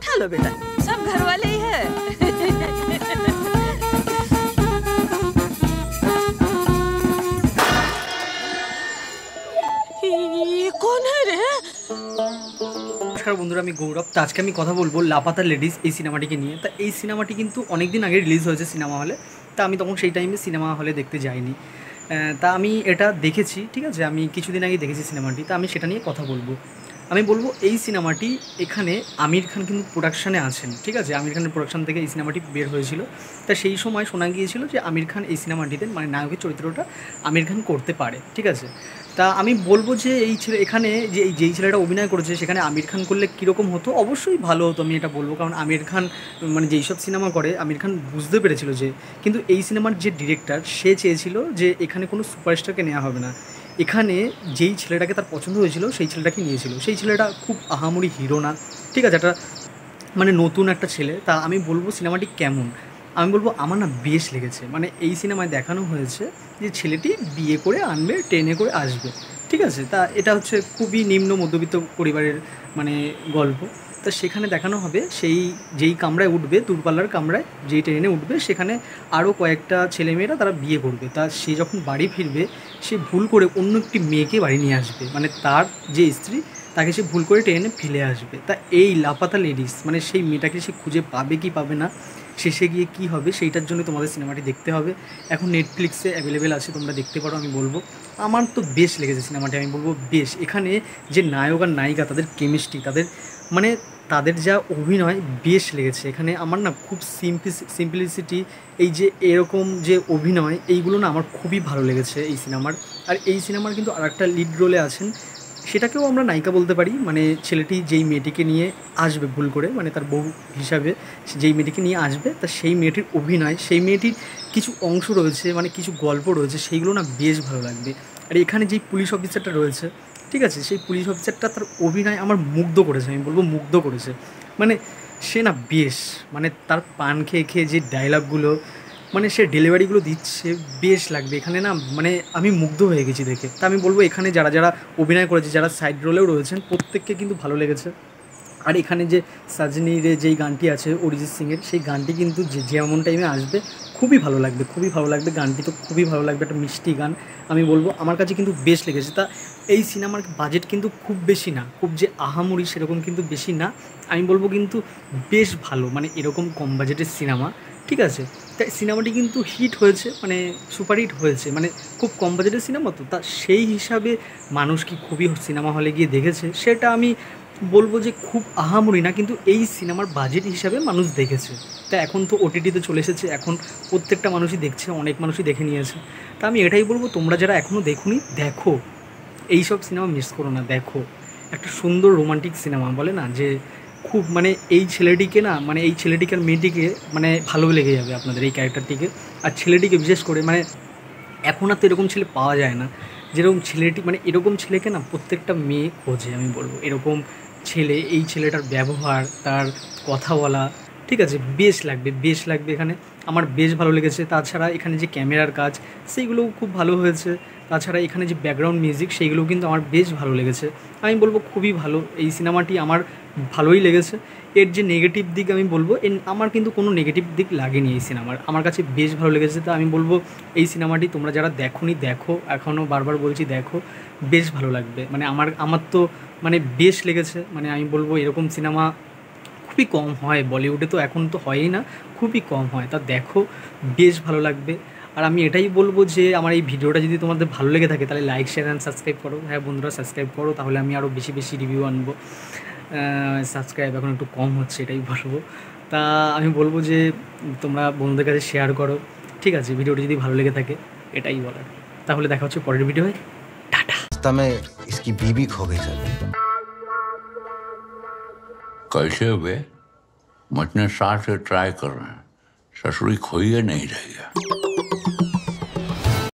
उठा लो बेटा, सब घर वाले ही है। ये कौन है रे? নমস্কার বন্ধুরা, আমি গৌরব। তো আজকে আমি কথা বলবো লাপাতা লেডিস এই সিনেমাটিকে নিয়ে। তা এই সিনেমাটি কিন্তু অনেক দিন আগে রিলিজ হয়েছে সিনেমা হলে। তা আমি তখন সেই টাইমে সিনেমা হলে দেখতে যাইনি। তা আমি এটা দেখেছি, ঠিক আছে, আমি কিছুদিন আগে দেখেছি সিনেমাটি। তা আমি সেটা নিয়ে কথা বলবো। আমি বলবো এই সিনেমাটি এখানে আমির খান কিন্তু প্রোডাকশানে আছেন, ঠিক আছে। আমির খানের প্রোডাকশান থেকে এই সিনেমাটি বের হয়েছিল। তা সেই সময় শোনা গিয়েছিল যে আমির খান এই সিনেমাটিতে মানে নায়কের চরিত্রটা আমির খান করতে পারে, ঠিক আছে। তা আমি বলবো যে এই এখানে যে যেই ছেলেটা অভিনয় করেছে সেখানে আমির খান করলে কীরকম হতো, অবশ্যই ভালো হতো, আমি এটা বলবো। কারণ আমির খান মানে যেই সব সিনেমা করে আমির খান বুঝতে পেরেছিল যে, কিন্তু এই সিনেমার যে ডিরেক্টর সে চেয়েছিল যে এখানে কোনো সুপারস্টারকে নেওয়া হবে না, এখানে যেই ছেলেটাকে তার পছন্দ হয়েছিল সেই ছেলেটাকে নিয়েছিল। সেই ছেলেটা খুব আহামরি হিরো না, ঠিক আছে, একটা মানে নতুন একটা ছেলে। তা আমি বলবো সিনেমাটি কেমন, আমি বলবো আমার না বেশ লেগেছে। মানে এই সিনেমায় দেখানো হয়েছে যে ছেলেটি বিয়ে করে আনবে, ট্রেনে করে আসবে, ঠিক আছে। তা এটা হচ্ছে খুবই নিম্ন মধ্যবিত্ত পরিবারের মানে গল্প। তা সেখানে দেখানো হবে সেই যেই কামরায় উঠবে, দূরপাল্লার কামরায় যেই ট্রেনে উঠবে, সেখানে আরও কয়েকটা ছেলেমেয়েরা তারা বিয়ে করবে। তা সে যখন বাড়ি ফিরবে সে ভুল করে অন্য একটি মেয়েকে বাড়ি নিয়ে আসবে, মানে তার যে স্ত্রী তাকে সে ভুল করে ট্রেনে ফেলে আসবে। তা এই লাপাতা লেডিস মানে সেই মেয়েটাকে সে খুঁজে পাবে কি পাবে না, শেষে গিয়ে কী হবে, সেইটার জন্য তোমাদের সিনেমাটি দেখতে হবে। এখন নেটফ্লিক্সে অ্যাভেলেবেল আছে, তোমরা দেখতে পারো। আমি বলবো আমার তো বেশ লেগেছে সিনেমাটি, আমি বলবো বেশ। এখানে যে নায়ক আর নায়িকা তাদের কেমিস্ট্রি, তাদের মানে তাদের যা অভিনয় বেশ লেগেছে। এখানে আমার না খুব সিম্পলিসিটি, এই যে এরকম যে অভিনয়, এইগুলো না আমার খুবই ভালো লেগেছে এই সিনেমার। আর এই সিনেমার কিন্তু আর একটা লিড রোলে আছেন, সেটাকেও আমরা নায়িকা বলতে পারি। মানে ছেলেটি যেই মেয়েটিকে নিয়ে আসবে ভুল করে, মানে তার বউ হিসাবে যেই মেয়েটিকে নিয়ে আসবে, তা সেই মেয়েটির অভিনয়, সেই মেয়েটির কিছু অংশ রয়েছে, মানে কিছু গল্প রয়েছে, সেইগুলো না বেশ ভালো লাগবে। আর এখানে যেই পুলিশ অফিসারটা রয়েছে, ঠিক আছে, সেই পুলিশ অফিসারটা তার অভিনয় আমার মুগ্ধ করেছে, আমি বলবো মুগ্ধ করেছে। মানে সে না বেশ, মানে তার পান খেয়ে খেয়ে যে ডায়লগগুলো মানে সে ডেলিভারিগুলো দিচ্ছে বেশ লাগবে এখানে না, মানে আমি মুগ্ধ হয়ে গেছি দেখে। তা আমি বলবো এখানে যারা যারা অভিনয় করেছে, যারা সাইড রোলেও রয়েছেন, প্রত্যেককে কিন্তু ভালো লেগেছে। আর এখানে যে সাজনিরে যেই গানটি আছে অরিজিৎ সিংয়ের, সেই গানটি কিন্তু যেমন টাইমে আসবে খুবই ভালো লাগবে, খুবই ভালো লাগবে। গানটি তো খুবই ভালো লাগবে, একটা মিষ্টি গান। আমি বলবো আমার কাছে কিন্তু বেশ লেগেছে। তা এই সিনেমার বাজেট কিন্তু খুব বেশি না, খুব যে আহামরি সেরকম কিন্তু বেশি না। আমি বলবো কিন্তু বেশ ভালো, মানে এরকম কম বাজেটের সিনেমা, ঠিক আছে। তাই সিনেমাটি কিন্তু হিট হয়েছে, মানে সুপারহিট হয়েছে, মানে খুব কম বাজেটের সিনেমা তো। তা সেই হিসাবে মানুষ কি খুবই সিনেমা হলে গিয়ে দেখেছে সেটা আমি বলবো যে খুব আহামরি না, কিন্তু এই সিনেমার বাজেট হিসাবে মানুষ দেখেছে। তা এখন তো ওটিটিতে চলে এসেছে, এখন প্রত্যেকটা মানুষই দেখছে, অনেক মানুষই দেখে নিয়েছে। তা আমি এটাই বলবো, তোমরা যারা এখনও দেখোনি দেখো, এই সব সিনেমা মিস করো না, দেখো। একটা সুন্দর রোমান্টিক সিনেমা, বলে না যে খুব মানে এই ছেলেটিকে না, মানে এই ছেলেটিকে আর মেয়েটিকে মানে ভালো লেগে যাবে আপনাদের এই ক্যারেক্টারটিকে। আর ছেলেটিকে বিশেষ করে, মানে এখন আর তো এরকম ছেলে পাওয়া যায় না, যেরকম ছেলেটি, মানে এরকম ছেলেকে না প্রত্যেকটা মেয়ে খোঁজে। আমি বলবো এরকম ছেলে, এই ছেলেটার ব্যবহার, তার কথা বলা, ঠিক আছে, বেশ লাগবে, বেশ লাগবে। এখানে আমার বেশ ভালো লেগেছে। তাছাড়া এখানে যে ক্যামেরার কাজ সেইগুলোও খুব ভালো হয়েছে। তাছাড়া এখানে যে ব্যাকগ্রাউন্ড মিউজিক সেইগুলোও কিন্তু আমার বেশ ভালো লেগেছে। আমি বলবো খুবই ভালো এই সিনেমাটি, আমার ভালোই লেগেছে। এর যে নেগেটিভ দিক আমি বলবো, আমার কিন্তু কোনো নেগেটিভ দিক লাগেনি এই সিনেমার, আমার কাছে বেশ ভালো লেগেছে। তা আমি বলবো এই সিনেমাটি তোমরা যারা দেখোনি দেখো, এখনও বারবার বলছি দেখো, বেশ ভালো লাগবে। মানে আমার তো মানে বেশ লেগেছে। মানে আমি বলবো এরকম সিনেমা খুবই কম হয় বলিউডে, তো এখন তো হয়ই না, খুবই কম হয়। তা দেখো, বেশ ভালো লাগবে। আর আমি এটাই বলবো যে আমার এই ভিডিওটা যদি তোমাদের ভালো লেগে থাকে তাহলে লাইক, শেয়ার অ্যান্ড সাবস্ক্রাইব করো। হ্যাঁ বন্ধুরা, সাবস্ক্রাইব করো, তাহলে আমি আরও বেশি বেশি রিভিউ আনবো। সাবস্ক্রাইব এখন একটু কম হচ্ছে, এটাই বলবো। তা আমি বলবো যে তোমরা বন্ধুদের কাছে শেয়ার করো, ঠিক আছে, ভিডিওটি যদি ভালো লেগে থাকে, এটাই বলার। তাহলে দেখা হচ্ছে পরের ভিডিওয়, টাটা। इसकी बीबी खो गई सर। कैसे हुए? मैं इतने साल से ट्राई कर रहे हैं, ससुरी खोई नहीं रहेगा।